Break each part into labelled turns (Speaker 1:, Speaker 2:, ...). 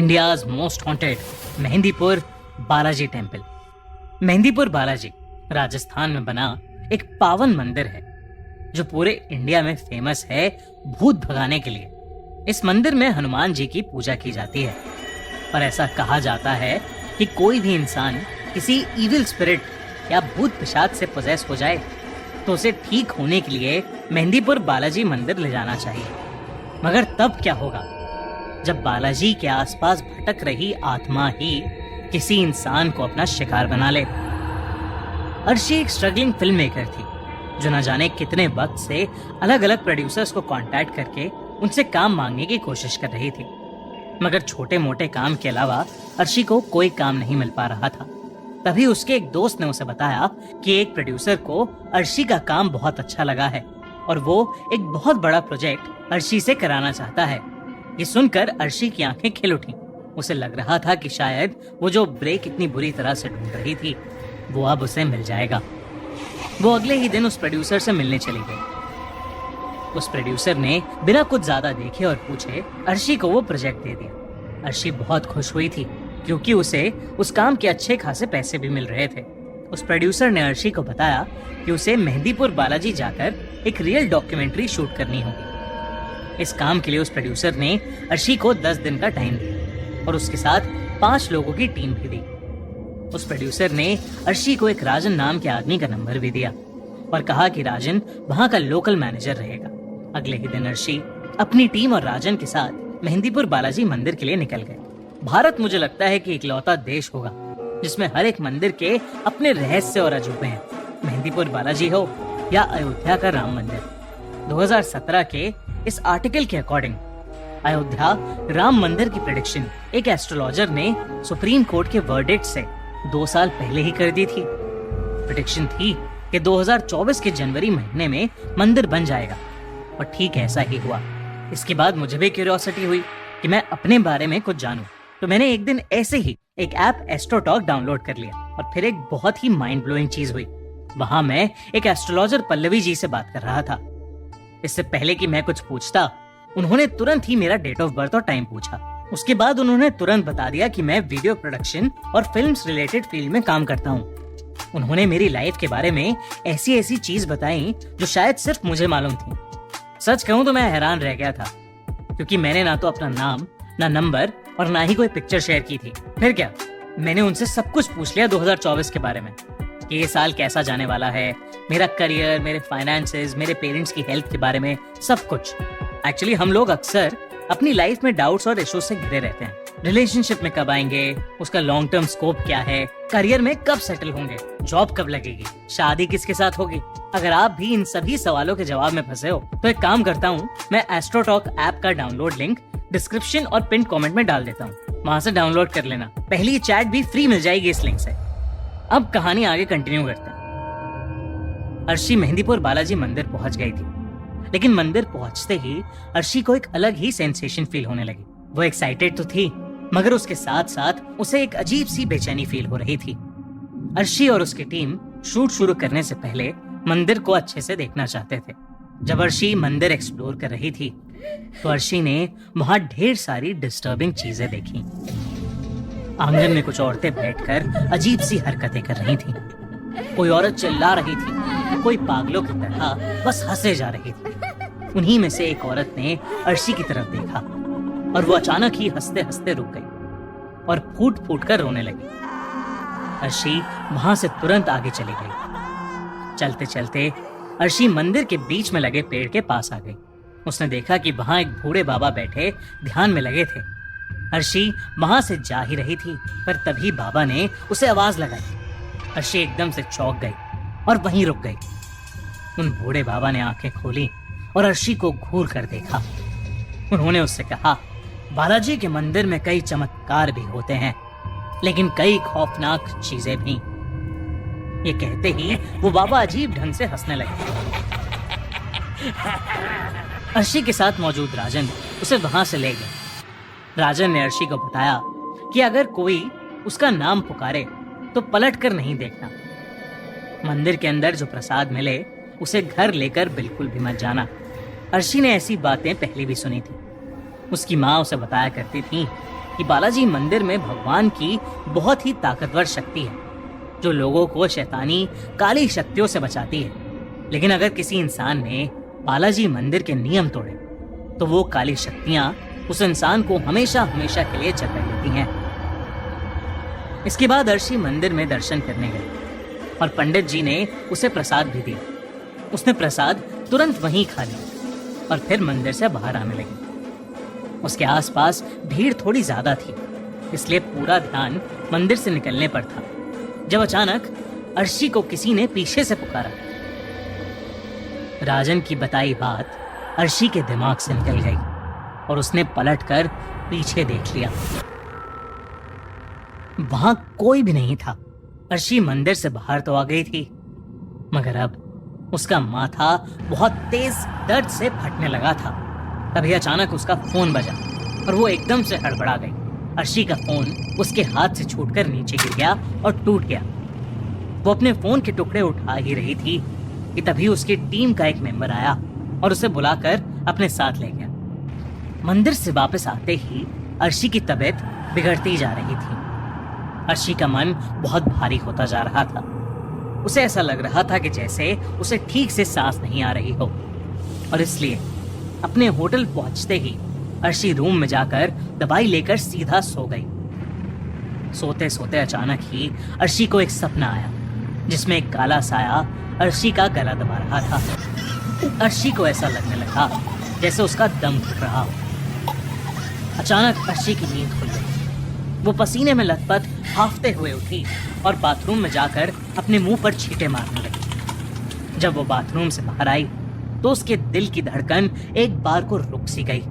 Speaker 1: India's most haunted Mehandipur Balaji temple. Mehandipur Balaji Rajasthan में बना एक पावन मंदिर है जो पूरे इंडिया में फेमस है भूत भगाने के लिए। इस मंदिर में हनुमान जी की पूजा की जाती है और ऐसा कहा जाता है कि कोई भी इंसान किसी इविल स्पिरिट या भूत पिशाच से पोजेस हो जाए तो उसे ठीक होने के लिए मेहंदीपुर बालाजी मंदिर ले जाना चाहिए। मगर तब क्या होगा जब बालाजी के आसपास भटक रही आत्मा ही किसी इंसान को अपना शिकार बना ले। अर्शी एक स्ट्रगलिंग फिल्म मेकर थी जो न जाने कितने वक्त से अलग अलग प्रोड्यूसर्स को कांटेक्ट करके उनसे काम मांगने की कोशिश कर रही थी, मगर छोटे मोटे काम के अलावा अर्शी को कोई काम नहीं मिल पा रहा था। तभी उसके एक दोस्त ने उसे बताया कि एक प्रोड्यूसर को अर्शी का काम बहुत अच्छा लगा है और वो एक बहुत बड़ा प्रोजेक्ट अर्शी से कराना चाहता है। ये सुनकर अर्शी की आंखें खिल उठी। उसे लग रहा था कि शायद वो जो ब्रेक इतनी बुरी तरह से ढूंढ रही थी वो अब उसे मिल जाएगा। वो अगले ही दिन उस प्रोड्यूसर से मिलने चली गई। उस प्रोड्यूसर ने बिना कुछ ज्यादा देखे और पूछे अर्शी को वो प्रोजेक्ट दे दिया। अर्शी बहुत खुश हुई थी क्योंकि उसे उस काम के अच्छे खासे पैसे भी मिल रहे थे। उस प्रोड्यूसर ने अर्शी को बताया कि उसे मेहंदीपुर बालाजी जाकर एक रियल डॉक्यूमेंट्री शूट करनी होगी। इस काम के लिए उस प्रोड्यूसर ने अर्शी को 10 दिन का टाइम दिया और उसके साथ 5 लोगों की टीम भी दी। उस प्रोड्यूसर ने अर्शी को एक राजन नाम के आदमी का नंबर भी दिया और कहा कि राजन वहां का लोकल मैनेजर रहेगा। अगले ही दिन अर्शी अपनी टीम और राजन के साथ मेहंदीपुर बालाजी मंदिर के लिए निकल गए। भारत मुझे लगता है कि इकलौता देश होगा जिसमें हर एक मंदिर के अपने रहस्य और अजूबे हैं। मेहंदीपुर बालाजी हो या अयोध्या का राम मंदिर। 2017 के इस आर्टिकल के अकॉर्डिंग अयोध्या राम मंदिर की प्रेडिक्शन एक एस्ट्रोलॉजर ने सुप्रीम कोर्ट के वर्डिक्ट से 2 साल पहले ही कर दी थी। प्रेडिक्शन थी कि 2024 के जनवरी महीने में मंदिर बन जाएगा और ठीक ऐसा ही हुआ। इसके बाद मुझे भी क्यूरियोसिटी हुई कि मैं अपने बारे में कुछ जानूं, तो मैंने एक दिन ऐसे ही एक ऐप एस्ट्रोटॉक डाउनलोड कर लिया और फिर एक बहुत ही माइंड ब्लोइंग चीज हुई। वहां मैं एक एस्ट्रोलॉजर पल्लवी जी से बात कर रहा था। इससे पहले कि मैं कुछ पूछता उन्होंने तुरंत ही मेरा डेट ऑफ बर्थ और टाइम पूछा। उसके बाद उन्होंने तुरंत बता दिया कि मैं वीडियो प्रोडक्शन और फिल्म्स रिलेटेड फील्ड में काम करता हूँ। उन्होंने मेरी लाइफ के बारे में ऐसी ऐसी चीज बताई जो शायद सिर्फ मुझे मालूम थी। सच कहूँ तो मैं हैरान रह गया था क्योंकि मैंने ना तो अपना नाम, ना नंबर और ना ही कोई पिक्चर शेयर की थी। फिर क्या, मैंने उनसे सब कुछ पूछ लिया 2024 के बारे में कि ये साल कैसा जाने वाला है, मेरा करियर, मेरे फाइनेंसेस, मेरे पेरेंट्स की हेल्थ के बारे में सब कुछ। एक्चुअली हम लोग अक्सर अपनी लाइफ में डाउट्स और इश्यूज से घिरे रहते हैं। रिलेशनशिप में कब आएंगे, उसका लॉन्ग टर्म स्कोप क्या है, करियर में कब सेटल होंगे, जॉब कब लगेगी, शादी किसके साथ होगी। अगर आप भी इन सभी सवालों के जवाब में फंसे हो तो एक काम करता हूँ, मैं एस्ट्रोटॉक ऐप का डाउनलोड लिंक डिस्क्रिप्शन और पिन कमेंट में डाल देता हूँ, वहां से डाउनलोड कर लेना। पहली चैट भी फ्री मिल जाएगी इस लिंक से। अब कहानी आगे कंटिन्यू करते हैं। अर्शी मेहंदीपुर बालाजी मंदिर पहुंच गई थी, लेकिन मंदिर पहुंचते ही अर्शी को एक अलग ही सेंसेशन फील होने लगी। वो एक्साइटेड तो थी मगर उसके साथ साथ उसे एक अजीब सी बेचैनी फील हो रही थी। अर्शी और उसकी टीम शूट शुरू करने से पहले मंदिर को अच्छे से देखना चाहते थे। जब अर्शी मंदिर एक्सप्लोर कर रही थी तो अर्शी ने वहां ढेर सारी डिस्टर्बिंग चीजें देखी। आंगन में कुछ औरतें बैठकर अजीब सी हरकतें कर रही थीं। कोई औरत चिल्ला रही थी, कोई पागलों की तरह बस हंसे जा रही थी। उन्हीं में से एक औरत ने अर्शी की तरफ देखा और वो अचानक ही हंसते हंसते रुक गई और फूट फूट कर रोने लगी। अर्शी वहां से तुरंत आगे चली गई। चलते चलते अर्शी मंदिर के बीच में लगे पेड़ के पास आ गई। उसने देखा कि वहां एक बूढ़े बाबा बैठे ध्यान में लगे थे। अर्शी वहां से जा ही रही थी पर तभी बाबा ने उसे आवाज लगाई। अर्शी एकदम से चौंक गई और वहीं रुक गई। उन बूढ़े बाबा ने आंखें खोली और अर्शी को घूर कर देखा। उन्होंने उससे कहा, बालाजी के मंदिर में कई चमत्कार भी होते हैं लेकिन कई खौफनाक चीजें भी। ये कहते ही वो बाबा अजीब ढंग से हंसने लगे। अर्शी के साथ मौजूद राजन उसे वहां से ले गए। राजन ने अर्शी को बताया कि अगर कोई उसका नाम पुकारे तो पलट कर नहीं देखना। मंदिर के अंदर जो प्रसाद मिले उसे घर लेकर बिल्कुल भी मत जाना। अर्शी ने ऐसी बातें पहले भी सुनी थी। उसकी माँ उसे बताया करती थी कि बालाजी मंदिर में भगवान की बहुत ही ताकतवर शक्ति है जो लोगों को शैतानी काली शक्तियों से बचाती है। लेकिन अगर किसी इंसान ने बालाजी मंदिर के नियम तोड़े तो वो काली शक्तियां उस इंसान को हमेशा हमेशा के लिए जकड़ लेती हैं। इसके बाद अर्शी मंदिर में दर्शन करने गई और पंडित जी ने उसे प्रसाद भी दिया। उसने प्रसाद तुरंत वहीं खा लिया और फिर मंदिर से बाहर आने लगी। उसके आसपास भीड़ थोड़ी ज्यादा थी, इसलिए पूरा ध्यान मंदिर से निकलने पर था जब अचानक अर्शी को किसी ने पीछे से पुकारा। राजन की बताई बात अर्शी के दिमाग से निकल गई और उसने पलटकर पीछे देख लिया। वहां कोई भी नहीं था। अर्शी मंदिर से बाहर तो आ गई थी, मगर अब उसका माथा बहुत तेज दर्द से फटने लगा था। तभी अचानक उसका फोन बजा और वो एकदम से हड़बड़ा गई। अर्शी का फोन उसके हाथ से छूटकर नीचे गिर गया और टूट गया। वो अपने फोन के टुकड़े उठा ही रही थी कि तभी उसकी टीम का एक मेंबर आया और उसे बुलाकर अपने साथ ले गया। मंदिर से वापस आते ही अर्शी की तबीयत बिगड़ती जा रही थी। अर्शी का मन बहुत भारी होता जा रहा था। उसे ऐसा लग रहा था कि जैसे उसे ठीक से सांस नहीं आ रही हो, और इसलिए अपने होटल पहुंचते ही अर्शी रूम में जाकर दवाई लेकर सीधा सो गई। सोते सोते अचानक ही अर्शी को एक सपना आया जिसमें एक काला साया अर्शी का गला दबा रहा था। अर्शी को ऐसा लगने लगा जैसे उसका दम घुट रहा हो। अचानक अर्शी की नींद खुल गई। वो पसीने में लथपथ हांफते हुए उठी और बाथरूम में जाकर अपने मुंह पर छींटे मारने लगी। जब वो बाथरूम से बाहर आई तो उसके दिल की धड़कन एक बार को रुक सी गई,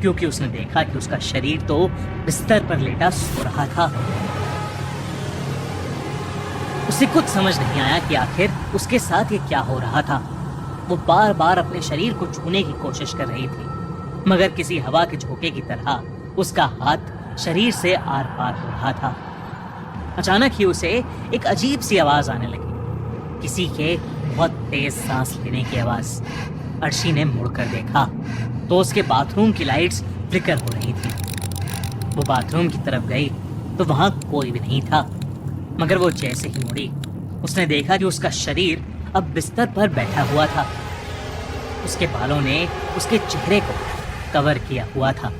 Speaker 1: क्योंकि उसने देखा कि उसका शरीर तो बिस्तर पर लेटा सो रहा था। उसे कुछ समझ नहीं आया कि आखिर उसके साथ ये क्या हो रहा था। वो बार बार अपने शरीर को छूने की कोशिश कर रही थी, मगर किसी हवा के झोंके की तरह उसका हाथ शरीर से आर पार हो रहा था। अचानक ही उसे एक अजीब सी आवाज आने लगी, किसी के बहुत तेज सांस लेने की आवाज। अर्शी ने मुड़कर देखा तो उसके बाथरूम की लाइट्स फ्लिकर हो रही थी। वो बाथरूम की तरफ गई तो वहां कोई भी नहीं था, मगर वो जैसे ही मुड़ी उसने देखा कि उसका शरीर अब बिस्तर पर बैठा हुआ था। उसके बालों ने उसके चेहरे को कवर किया हुआ था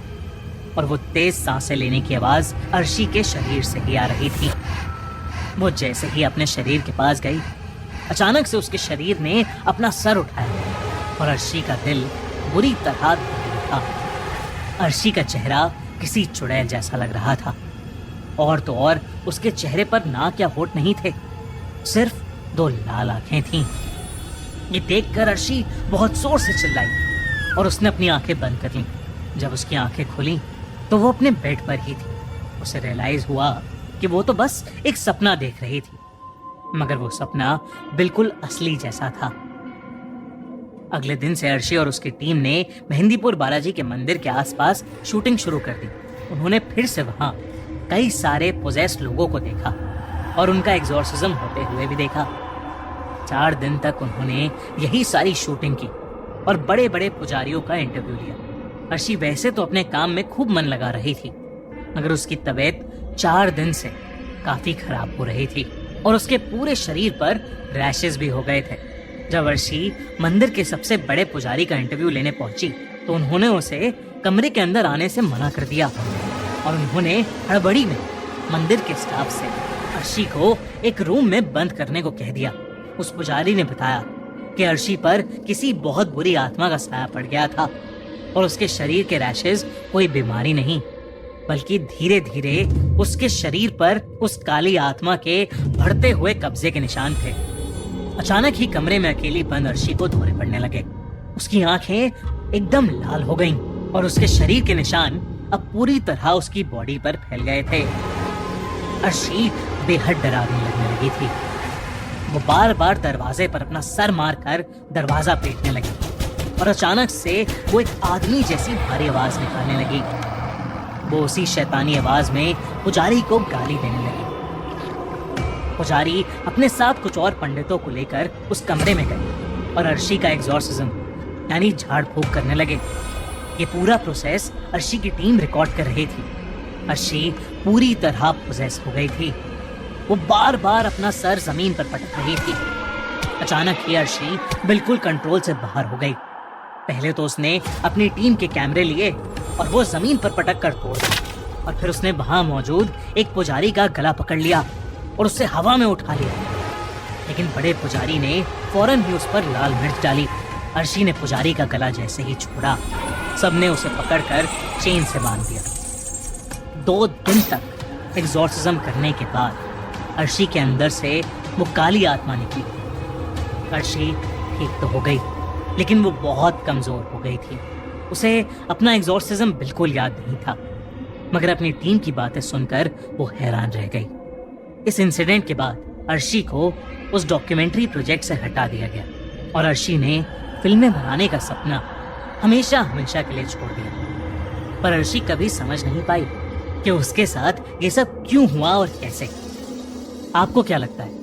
Speaker 1: और वो तेज सांसें लेने की आवाज अर्शी के शरीर से ही आ रही थी। वो जैसे ही अपने शरीर के पास गई, अचानक से उसके शरीर ने अपना सर उठाया और अर्शी का दिल बुरी तरह धड़क था। अर्शी का चेहरा किसी चुड़ैल जैसा लग रहा था, और तो और उसके चेहरे पर नाक या होठ नहीं थे, सिर्फ 2 लाल आंखें थीं। ये देखकर अर्शी बहुत जोर से चिल्लाई और उसने अपनी आंखें बंद कर लीं। जब उसकी आंखें खुली तो वो अपने बेड पर ही थी। उसे रियलाइज हुआ कि वो तो बस एक सपना देख रही थी, मगर वो सपना बिल्कुल असली जैसा था। अगले दिन से अर्शी और उसकी टीम ने मेहंदीपुर बालाजी के मंदिर के आसपास शूटिंग शुरू कर दी। उन्होंने फिर से वहां कई सारे पोजेस्ड लोगों को देखा और उनका एग्जॉर्सिज्म होते हुए भी देखा। 4 दिन तक उन्होंने यही सारी शूटिंग की और बड़े बड़े पुजारियों का इंटरव्यू लिया। अर्शी वैसे तो अपने काम में खूब मन लगा रही थी, मगर उसकी तबीयत 4 दिन से काफी खराब हो रही थी और उसके पूरे शरीर पर रैशेस भी हो गए थे। जब अर्शी मंदिर के सबसे बड़े पुजारी का इंटरव्यू लेने पहुंची तो उन्होंने उसे कमरे के अंदर आने से मना कर दिया और उन्होंने हड़बड़ी में मंदिर के स्टाफ से अर्शी को एक रूम में बंद करने को कह दिया। उस पुजारी ने बताया कि अर्शी पर किसी बहुत बुरी आत्मा का साया पड़ गया था और उसके शरीर के रैशेस कोई बीमारी नहीं, बल्कि धीरे धीरे उसके शरीर पर उस काली आत्मा के बढ़ते हुए कब्जे के निशान थे। अचानक ही कमरे में अकेली बंद अर्शी को दौरे पड़ने लगे। उसकी आंखें एकदम लाल हो गईं और उसके शरीर के निशान अब पूरी तरह उसकी बॉडी पर फैल गए थे। अर्शी बेहद डरावनी लगने लगी थी। वो बार बार दरवाजे पर अपना सर मारकर दरवाजा पीटने लगी और अचानक से वो एक आदमी जैसी भारी आवाज निकालने लगी। वो उसी शैतानी आवाज में पुजारी को गाली देने लगी। पुजारी अपने साथ कुछ और पंडितों को लेकर उस कमरे में गए और अर्शी का एग्जॉर्सिज्म यानी झाड़ फूंक करने लगे। ये पूरा प्रोसेस अर्शी की टीम रिकॉर्ड कर रही थी। अर्शी पूरी तरह पोजेस हो गई थी। वो बार बार अपना सर जमीन पर पटक रही थी। अचानक ही अर्शी बिल्कुल कंट्रोल से बाहर हो गई। पहले तो उसने अपनी टीम के कैमरे लिए और वो जमीन पर पटक कर तोड़ दिए, और फिर उसने वहां मौजूद एक पुजारी का गला पकड़ लिया और उसे हवा में उठा लिया। लेकिन बड़े पुजारी ने फौरन ही उस पर लाल मिर्च डाली। अर्शी ने पुजारी का गला जैसे ही छोड़ा, सबने उसे पकड़कर चेन से बांध दिया। 2 दिन तक एग्जॉर्सिज्म करने के बाद अर्शी के अंदर से वो काली आत्मा निकली। अर्शी ठीक तो हो गई, लेकिन वो बहुत कमजोर हो गई थी। उसे अपना एग्जॉर्सिज्म बिल्कुल याद नहीं था, मगर अपनी टीम की बातें सुनकर वो हैरान रह गई। इस इंसिडेंट के बाद अर्शी को उस डॉक्यूमेंट्री प्रोजेक्ट से हटा दिया गया और अर्शी ने फिल्में बनाने का सपना हमेशा हमेशा के लिए छोड़ दिया। पर अर्शी कभी समझ नहीं पाई कि उसके साथ ये सब क्यों हुआ और कैसे। आपको क्या लगता है?